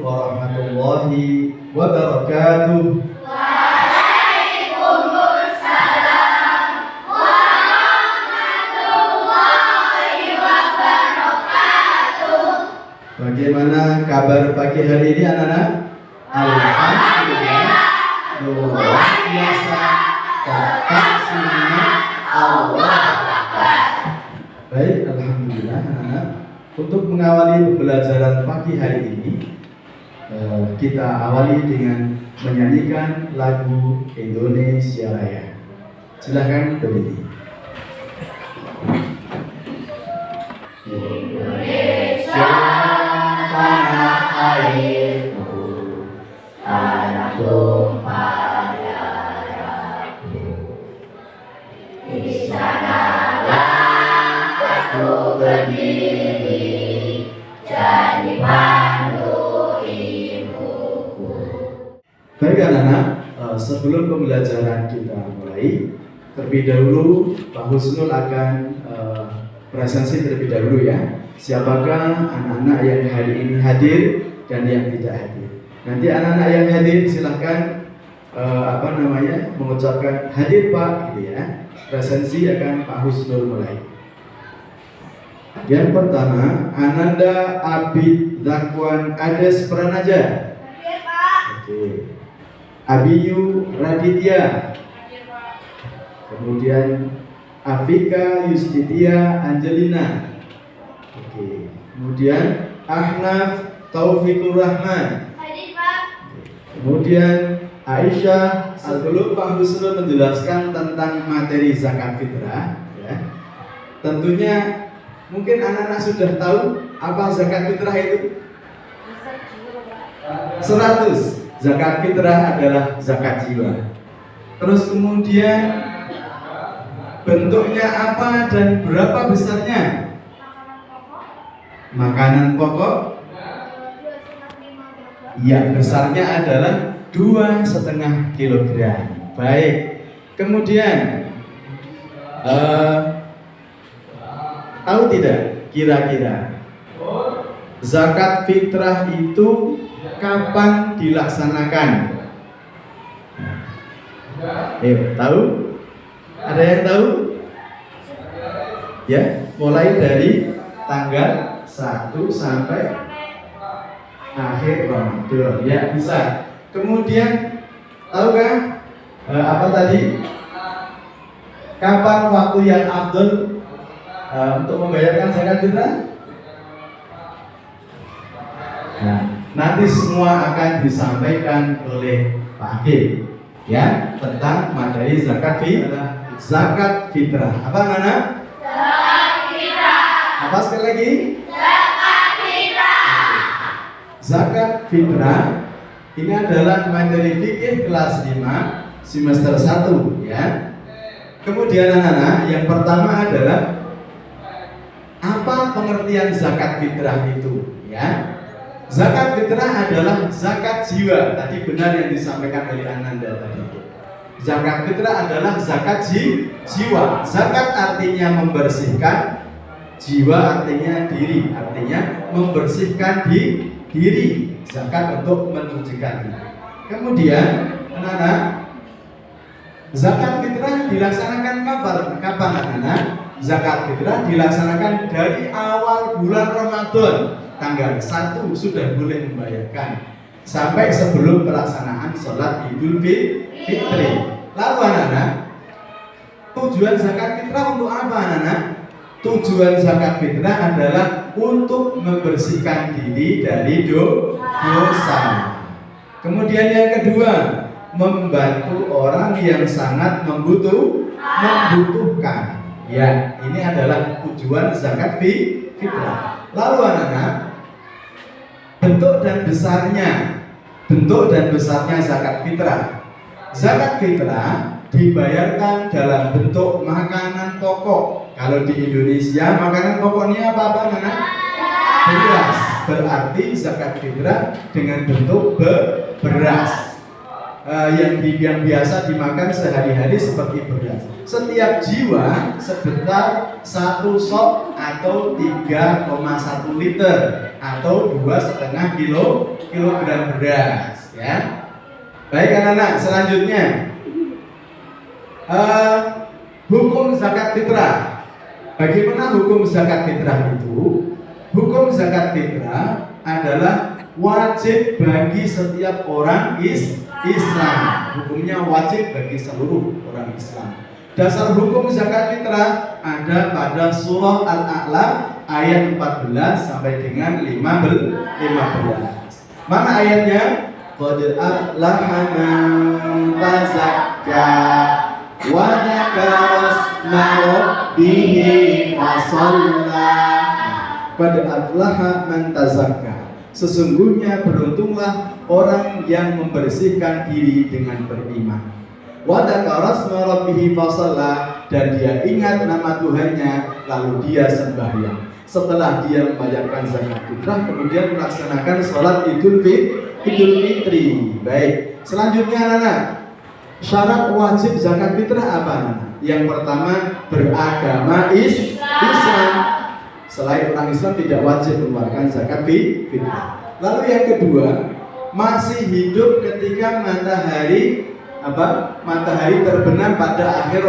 warahmatullahi wabarakatuh. Waalaikumsalam warahmatullahi wabarakatuh. Bagaimana kabar pagi hari ini anak-anak? Alhamdulillah, luar biasa, tetap semangat, Allah Akbar. Baik, alhamdulillah anak-anak. Untuk mengawali pembelajaran pagi hari ini, kita awali dengan menyanyikan lagu Indonesia Raya. Silahkan berdiri. Indonesia tanah airku, tanah tumpah darahku. Di sanalah aku berdiri, jadi pandu ibuku. Baik anak-anak, sebelum pembelajaran kita mulai, terlebih dahulu Pak Husnul akan presentasi terlebih dahulu ya. Siapakah anak-anak yang hari ini hadir dan yang tidak hadir? Nanti anak-anak yang hadir silahkan mengucapkan hadir Pak, gitu ya. Presentasi akan Pak Husnul mulai. Yang pertama, Ananda Abid Zakwan Ades Pranaja. Hadir Pak. Oke. Abiyu Raditya. Hadir Pak. Kemudian Afika Yustitia Angelina. Oke. Kemudian Ahnaf Taufikur Rahman. Hadir Pak. Kemudian Aisyah. Sebelum Pak Husnul menjelaskan tentang materi zakat fitrah, ya, tentunya mungkin anak-anak sudah tahu apa zakat fitrah itu. 100. Zakat fitrah adalah zakat jiwa. Terus kemudian bentuknya apa dan berapa besarnya? Makanan pokok. Ya, besarnya adalah 2,5 kilogram. Baik. Kemudian tahu tidak kira-kira zakat fitrah itu kapan dilaksanakan? Tahu? Ada yang tahu? Ya, mulai dari tanggal 1 sampai akhir Ramadan. Ya, bisa. Kemudian tahukah apa tadi? Kapan waktu yang afdal untuk membayarkan zakat fitrah? Nah, nanti semua akan disampaikan oleh Pak Hakim, ya, tentang materi zakat fitrah. Apa Nana? Zakat fitrah. Apa sekali lagi? Zakat fitrah. Zakat fitrah ini adalah materi fikih kelas 5 semester 1, ya. Kemudian anak-anak, yang pertama adalah apa pengertian zakat fitrah itu, ya? Zakat fitrah adalah zakat jiwa. Tadi benar yang disampaikan oleh Ananda tadi. Zakat fitrah adalah zakat jiwa. Zakat artinya membersihkan, jiwa artinya diri, artinya membersihkan diri. Zakat untuk mensucikan diri. Kemudian anak-anak, zakat fitrah dilaksanakan kapan anak-anak? Zakat fitrah dilaksanakan dari awal bulan Ramadan, tanggal 1 sudah boleh membayarkan sampai sebelum pelaksanaan sholat Idul Fitri. Lalu anak-anak, tujuan zakat fitrah untuk apa anak-anak? Tujuan zakat fitrah adalah untuk membersihkan diri dari dosa. Kemudian yang kedua, membantu orang yang sangat membutuhkan. Ya, ini adalah tujuan zakat fitrah. Lalu anak-anak, bentuk dan besarnya zakat fitrah. Zakat fitrah dibayarkan dalam bentuk makanan pokok. Kalau di Indonesia makanan pokoknya apa anak? Beras. Berarti zakat fitrah dengan bentuk beras. yang biasa dimakan sehari-hari seperti beras. Setiap jiwa sekitar 1 sok atau 3,1 liter atau 2,5 kilogram beras, ya. Baik anak-anak, selanjutnya hukum zakat fitrah. Bagaimana hukum zakat fitrah itu? Hukum zakat fitrah adalah wajib bagi setiap orang Islam. Hukumnya wajib bagi seluruh orang Islam. Dasar hukum zakat fitrah ada pada surah Al-A'la ayat 14 sampai dengan 15. Mana ayatnya? Qad aflaha man tazakka wa dzakara isma rabbih fasalla. Qad aflaha man tazakka. Sesungguhnya beruntunglah orang yang membersihkan diri dengan beriman. Wa dzakara isma rabbih fasalla, dan dia ingat nama Tuhannya lalu dia sembahyang. Setelah dia membayarkan zakat fitrah, kemudian melaksanakan sholat Idul Fitri. Baik, selanjutnya anak-anak, syarat wajib zakat fitrah apa anak-anak? Yang pertama, beragama Islam. Selain orang Islam tidak wajib mengeluarkan zakat fitrah. Lalu yang kedua, masih hidup ketika matahari terbenam pada akhir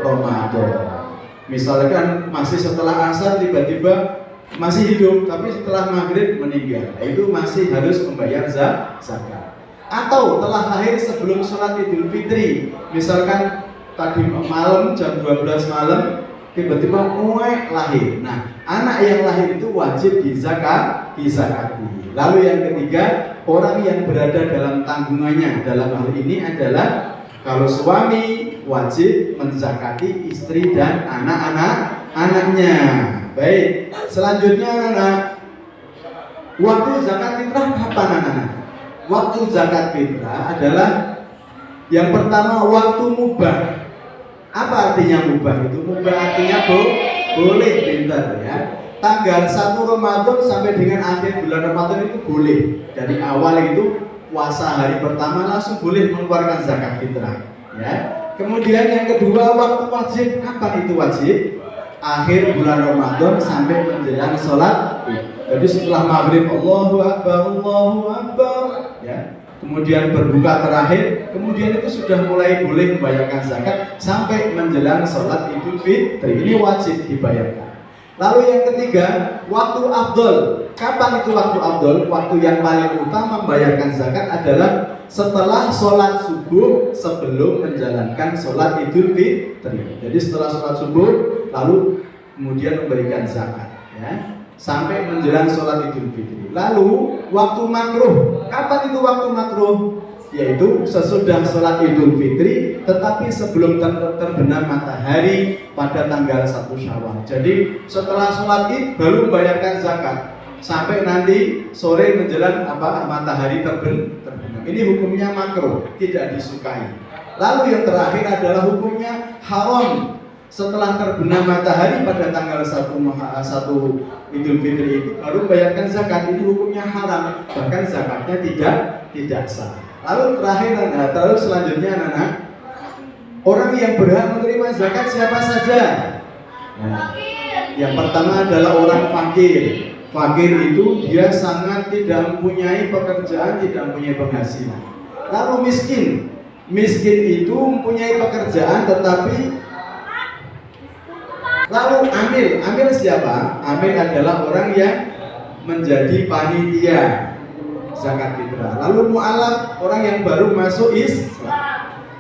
Ramadan. Misalkan masih setelah asar tiba-tiba masih hidup, tapi setelah maghrib meninggal, itu masih harus membayar zakat. Atau telah lahir sebelum sholat Idul Fitri, misalkan tadi malam jam 12 malam tiba-tiba lahir. Nah, anak yang lahir itu wajib dizakati. Lalu yang ketiga, orang yang berada dalam tanggungannya. Dalam hal ini adalah kalau suami wajib menzakati istri dan anak-anaknya. Baik, selanjutnya anak-anak, waktu zakat fitrah kapan anak-anak? Waktu zakat fitrah adalah yang pertama waktu mubah. Apa artinya mubah itu? Mubah artinya boleh, pintar ya. Tanggal 1 Ramadan sampai dengan akhir bulan Ramadan itu boleh. Dari awal itu puasa hari pertama langsung boleh mengeluarkan zakat fitrah, ya. Kemudian yang kedua, waktu wajib. Kapan itu wajib? Akhir bulan Ramadan sampai menjelang sholat. Jadi setelah maghrib Allahu Akbar, ya. Kemudian berbuka terakhir, kemudian itu sudah mulai boleh membayarkan zakat sampai menjelang sholat Idul Fitri. Ini wajib dibayarkan. Lalu yang ketiga, waktu afdol. Kapan itu waktu afdol? Waktu yang paling utama membayarkan zakat adalah setelah sholat subuh sebelum menjalankan sholat Idul Fitri. Jadi setelah sholat subuh lalu kemudian memberikan zakat, ya, sampai menjelang sholat Idul Fitri. Lalu waktu makruh. Kapan itu waktu makruh? Yaitu sesudah sholat Idul Fitri, tetapi sebelum terbenam matahari pada tanggal 1 Syawal. Jadi setelah sholat Id baru membayarkan zakat sampai nanti sore menjelang matahari terbenam. Ini hukumnya makruh, tidak disukai. Lalu yang terakhir adalah hukumnya haram. Setelah terbenam matahari pada tanggal 1 Idul Fitri itu baru membayarkan zakat. Ini hukumnya haram, bahkan zakatnya tidak sah. Lalu terus selanjutnya anak-anak, orang yang berhak menerima zakat siapa saja? Nah, yang pertama adalah orang fakir. Fakir itu dia sangat tidak mempunyai pekerjaan, tidak mempunyai penghasilan. Lalu miskin. Miskin itu mempunyai pekerjaan tetapi. Lalu amil siapa? Amil adalah orang yang menjadi panitia zakat fitrah. Lalu mu'alaf, orang yang baru masuk Islam.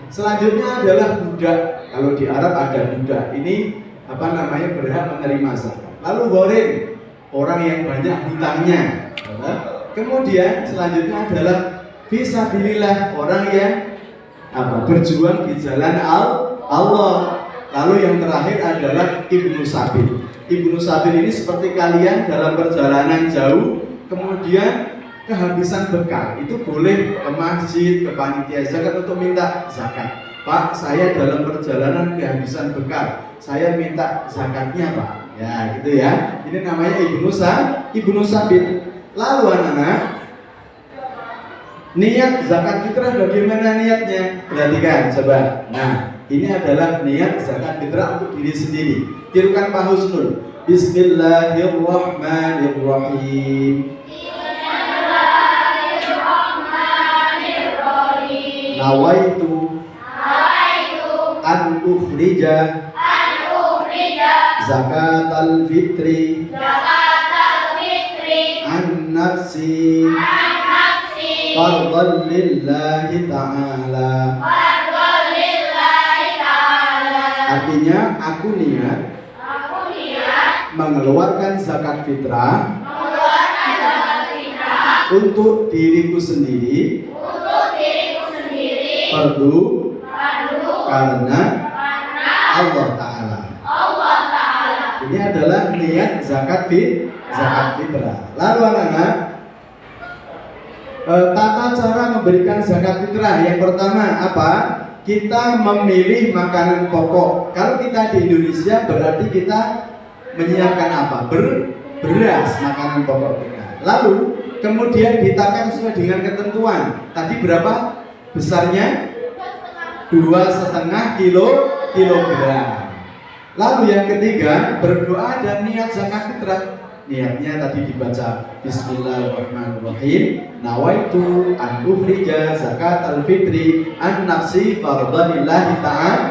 Selanjutnya adalah budak. Kalau di Arab ada budak. Ini berhak menerima zakat. Lalu gharim, orang yang banyak hutangnya. Kemudian selanjutnya adalah fisabilillah, orang yang berjuang di jalan Allah. Lalu yang terakhir adalah ibnu sabil. Ibnu sabil ini seperti kalian dalam perjalanan jauh, kemudian kehabisan bekal, itu boleh ke masjid, ke panitia zakat untuk minta zakat. Pak, saya dalam perjalanan kehabisan bekal, saya minta zakatnya Pak. Ya gitu ya. Ini namanya ibnu sabil. Lalu anak-anak, Niat zakat fitrah bagaimana niatnya? Perhatikan coba. Nah, ini adalah niat zakat fitrah untuk diri sendiri. Tirukan Pak Husnul. Bismillahirrahmanirrahim. Nawaitu an ukhrija zakatal fitri an nafsi fardhan lillahi ta'ala. Artinya aku niat mengeluarkan zakat fitrah untuk diriku sendiri, fardu karena Allah Ta'ala. Ini adalah niat zakat fitrah. Lalu anak-anak, tata cara memberikan zakat fitrah yang pertama apa? Kita memilih makanan pokok. Kalau kita di Indonesia berarti kita menyiapkan apa? Beras, makanan pokok kita. Lalu kemudian ditakar sesuai dengan ketentuan. Tadi berapa besarnya? 2,5 kilogram. Lalu yang ketiga, berdoa dan niat zakat fitrah. Niatnya tadi dibaca Bismillahirrahmanirrahim. Nawaitu an ukhrija zakatal fitri an nafsi fardhanillahi ta'ala.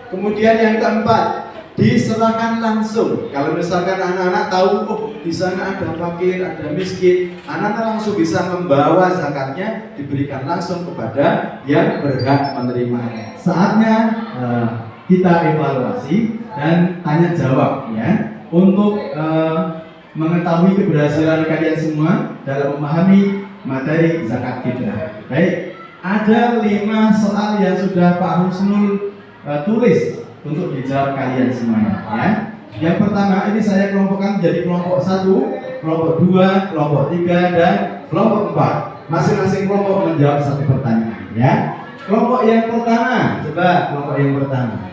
Kemudian yang keempat, diserahkan langsung. Kalau misalkan anak-anak tahu di sana ada fakir, ada miskin, anak-anak langsung bisa membawa zakatnya, diberikan langsung kepada yang berhak menerimanya. Saatnya kita evaluasi dan tanya jawab ya, untuk mengetahui keberhasilan kalian semua dalam memahami materi zakat fitrah. Baik, ada 5 soal yang sudah Pak Husnul tulis untuk dijawab kalian semuanya ya. Yang pertama ini saya kelompokkan menjadi kelompok 1, kelompok 2, kelompok 3 dan kelompok 4. Masing-masing kelompok menjawab 1 pertanyaan ya. Kelompok yang pertama, coba kelompok yang pertama.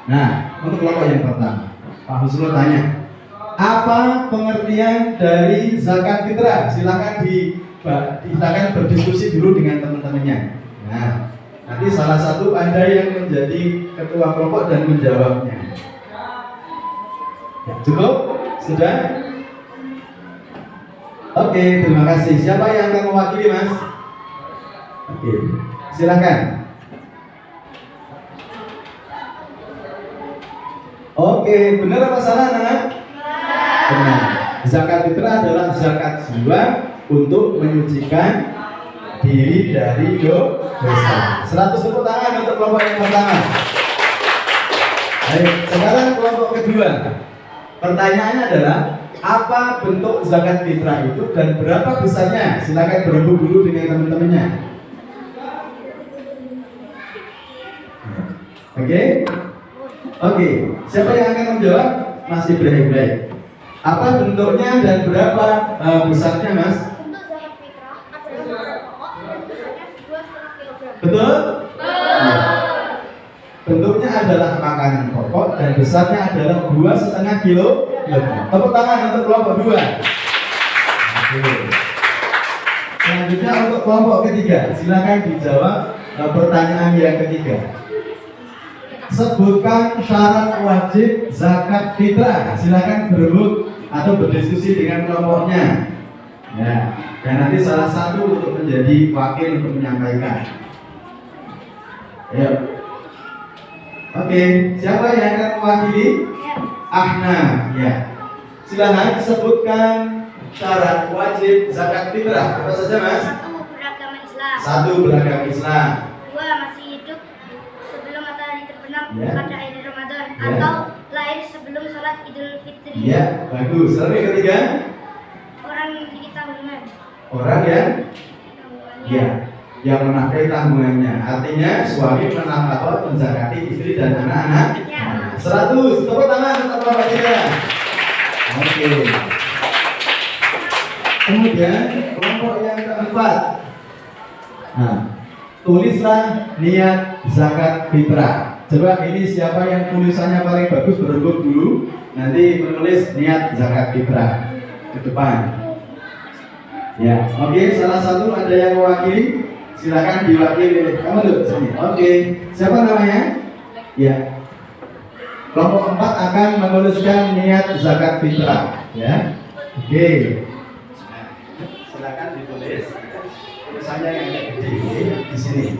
Nah, untuk kelompok yang pertama, Pak Husnul tanya, apa pengertian dari zakat fitrah? Silakan silakan berdiskusi dulu dengan teman-temannya. Nah, nanti salah satu Anda yang menjadi ketua kelompok dan menjawabnya. Ya, cukup? Sudah? Oke, terima kasih. Siapa yang akan mewakili, Mas? Oke, silakan. Oke, benar apa salah, anak? Benar. Zakat fitrah adalah zakat jiwa untuk menyucikan diri dari dosa. 100 tepuk tangan untuk kelompok yang pertama. Baik, sekarang kelompok kedua. Pertanyaannya adalah apa bentuk zakat fitrah itu dan berapa besarnya? Silakan berebut dulu dengan teman-temannya. Oke, siapa yang akan menjawab? Mas Ibrahim. Baik. Apa bentuknya dan berapa besarnya, Mas? Untuk zakat fitrah adalah pokok dan besarnya 2,5 kilogram. Betul? Bentuknya adalah makanan pokok dan besarnya adalah 2,5 kilogram. Tepuk tangan untuk kelompok 2. Oke. Selanjutnya untuk kelompok ketiga, silakan dijawab pertanyaan yang ketiga. Sebutkan syarat wajib zakat fitrah. Silakan berebut atau berdiskusi dengan kelompoknya. Ya, dan nanti salah satu untuk menjadi wakil untuk menyampaikan. Ayo. Oke, siapa yang akan mewakili? Ahna, ya. Silakan sebutkan syarat wajib zakat fitrah. Apa saja, Mas? 1. Beragama Islam. 1. Beragama Islam. 2. Masih hidup sebelum matahari terbenam Ya. pada akhir Ramadan Ya. atau lahir sebelum sholat Idul Fitri. Ya, bagus. Lalu yang ketiga? Orang memiliki tanggungan. Orang yang Tanggungannya. yang menafkahi tanggungannya. Artinya suami menafkahi menzakati istri dan anak-anak. Ya. 100. Tepuk tangan untuk Bapak kita. Oke. Kemudian kelompok yang keempat. Nah, tulislah niat zakat fitrah. Coba ini siapa yang tulisannya paling bagus berebut dulu. Nanti menulis niat zakat fitrah ke depan. Ya, oke, salah satu ada yang mewakili, silakan diwakili. Kamu duduk sini. Oke, siapa namanya? Ya. Kelompok 4 akan menuliskan niat zakat fitrah, ya. Oke. Silakan ditulis. Tulisannya yang agak gede di sini.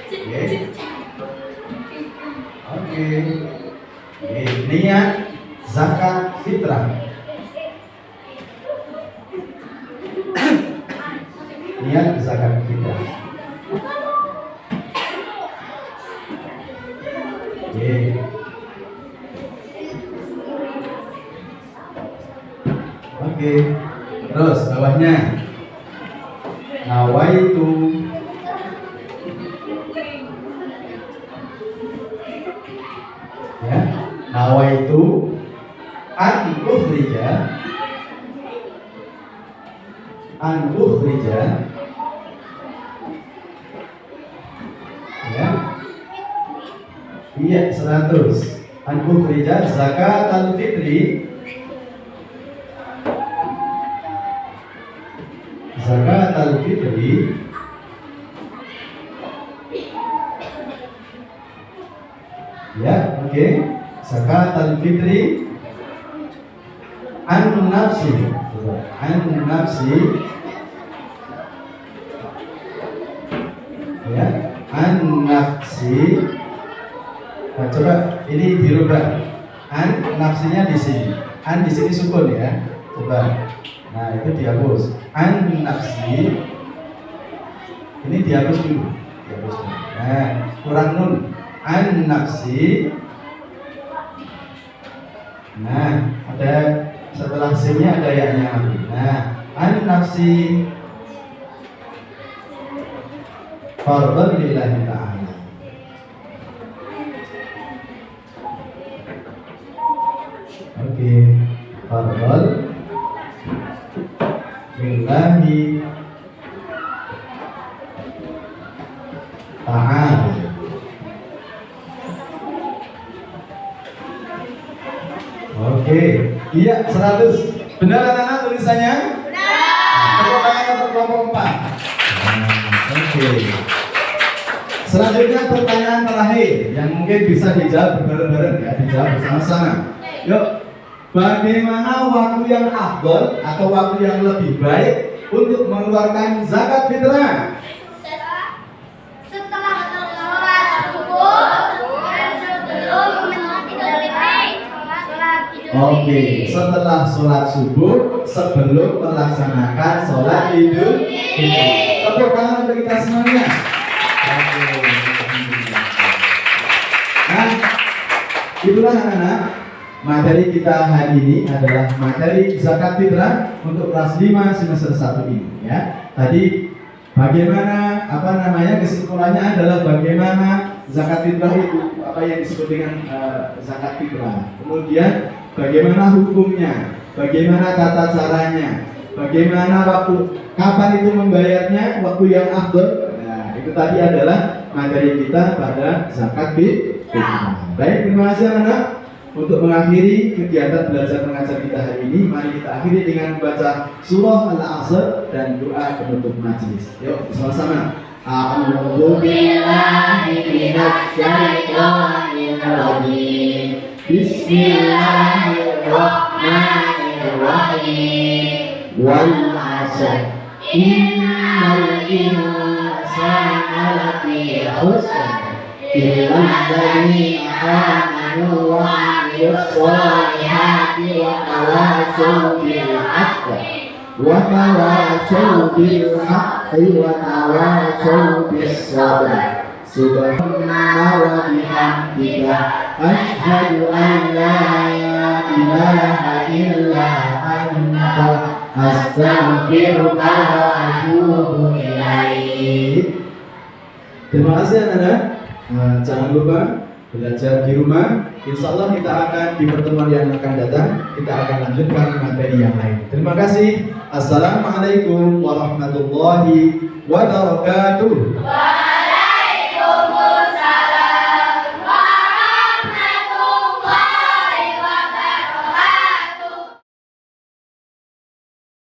Oke. Oke. Oke, niat zakat fitrah. Niat zakat fitrah. Oke. Oke. Terus bawahnya. Nawaitu ya. Nawaitu an ukhrija ya. Iya 100 an ukhrija zakat al-fitri ya, oke. Zakat al-fitri an nafsi ya, an nafsi. Nah, coba ini dirubah. An nafsinya di sini. An di sini sukun ya. Coba. Nah, itu dihapus. An nafsi. Ini dihapus dulu. Nah, kurang nun. An nafsi. Nah, ada setelah C-nya ada ya-nya lagi. Nah, an nafsi fardhan lillahi ta'ala. Oke, fardhan lillahi ta'ala. Oke, iya 100. Benar anak-anak tulisannya? Benar. Tepuk tangan untuk kelompok 4. Oke. Selanjutnya pertanyaan terakhir yang mungkin bisa dijawab bareng-bareng ya, dijawab bersama-sama. Yuk, bagaimana waktu yang afdol atau waktu yang lebih baik untuk mengeluarkan zakat fitrah? Setelah sholat subuh dan sebelum menikmati Oke, setelah sholat subuh sebelum melaksanakan sholat Idul Fitri. Tepuk tangan untuk kita semuanya. Oke. Nah, itulah anak-anak, materi kita hari ini adalah materi zakat fitrah untuk kelas 5 semester 1 ini ya. Tadi bagaimana kesimpulannya adalah bagaimana zakat fitrah itu, apa yang disebut dengan zakat fitrah. Kemudian bagaimana hukumnya, bagaimana tata caranya, bagaimana waktu, kapan itu membayarnya, waktu yang afdol. Nah, itu tadi adalah materi kita pada zakat fitrah. Baik, terima kasih anak-anak. Untuk mengakhiri kegiatan belajar mengajar kita hari ini, mari kita akhiri dengan membaca surah Al-Asr dan doa penutup majelis. Yuk, sama-sama. A'udzu billahi minasy syaithanir rajim. Bismillahirrahmanirrahim. Wal 'asr. Innal insana lafi khusr. Illa alladziina amanu wa 'amilus shalihati wa tawassaw bil haqqi wa tawassaw bis sabr. Subhanallah wa bihamdika asyhadu an la ilaha illa anta astaghfiruka wa atubu ilaik. Terima kasih anak-anak. Jangan lupa belajar di rumah. Insya Allah kita akan di pertemuan yang akan datang kita akan lanjutkan materi yang lain. Terima kasih. Assalamualaikum warahmatullahi wabarakatuh.